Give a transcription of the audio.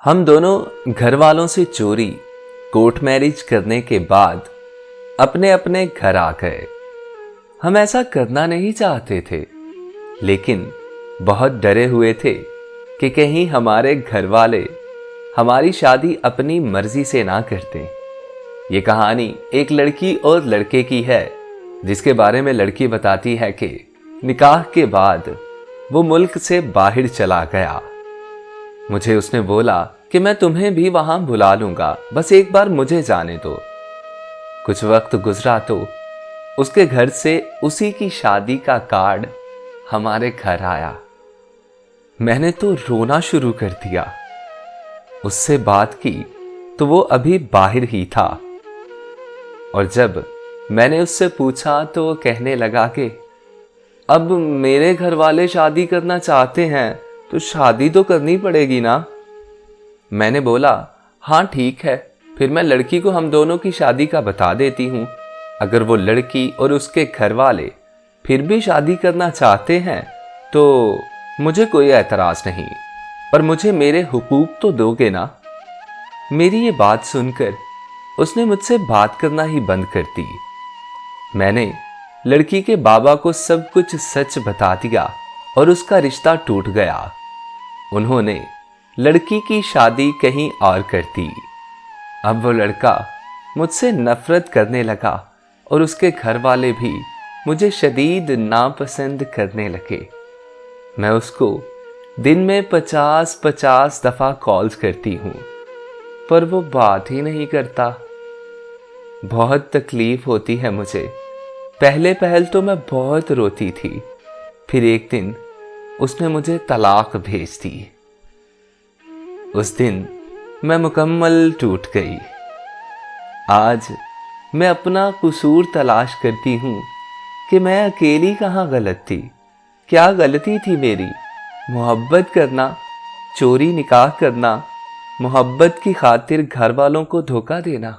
हम दोनों घर वालों से चोरी कोर्ट मैरिज करने के बाद अपने अपने घर आ गए। हम ऐसा करना नहीं चाहते थे, लेकिन बहुत डरे हुए थे कि कहीं हमारे घर वाले हमारी शादी अपनी मर्जी से ना करते। ये कहानी एक लड़की और लड़के की है, जिसके बारे में लड़की बताती है कि निकाह के बाद वो मुल्क से बाहर चला गया। मुझे उसने बोला कि मैं तुम्हें भी वहां बुला लूंगा, बस एक बार मुझे जाने दो। कुछ वक्त गुजरा तो उसके घर से उसी की शादी का कार्ड हमारे घर आया। मैंने तो रोना शुरू कर दिया। उससे बात की तो वो अभी बाहर ही था, और जब मैंने उससे पूछा तो वो कहने लगा कि अब मेरे घर वाले शादी करना चाहते हैं तो शादी तो करनी पड़ेगी ना। मैंने बोला हाँ ठीक है, फिर मैं लड़की को हम दोनों की शादी का बता देती हूँ। अगर वो लड़की और उसके घर वाले फिर भी शादी करना चाहते हैं तो मुझे कोई एतराज नहीं, पर मुझे मेरे हुकूक तो दोगे ना। मेरी ये बात सुनकर उसने मुझसे बात करना ही बंद कर दी। मैंने लड़की के बाबा को सब कुछ सच बता दिया और उसका रिश्ता टूट गया। उन्होंने लड़की की शादी कहीं और कर दी। अब वो लड़का मुझसे नफरत करने लगा और उसके घर वाले भी मुझे शदीद नापसंद करने लगे। मैं उसको दिन में 50-50 दफा कॉल्स करती हूँ, पर वो बात ही नहीं करता। बहुत तकलीफ होती है मुझे। पहल तो मैं बहुत रोती थी, फिर एक दिन उसने मुझे तलाक भेज दी। उस दिन मैं मुकम्मल टूट गई। आज मैं अपना कसूर तलाश करती हूँ कि मैं अकेली कहाँ गलत थी। क्या गलती थी मेरी? मोहब्बत करना, चोरी निकाह करना, मोहब्बत की खातिर घर वालों को धोखा देना।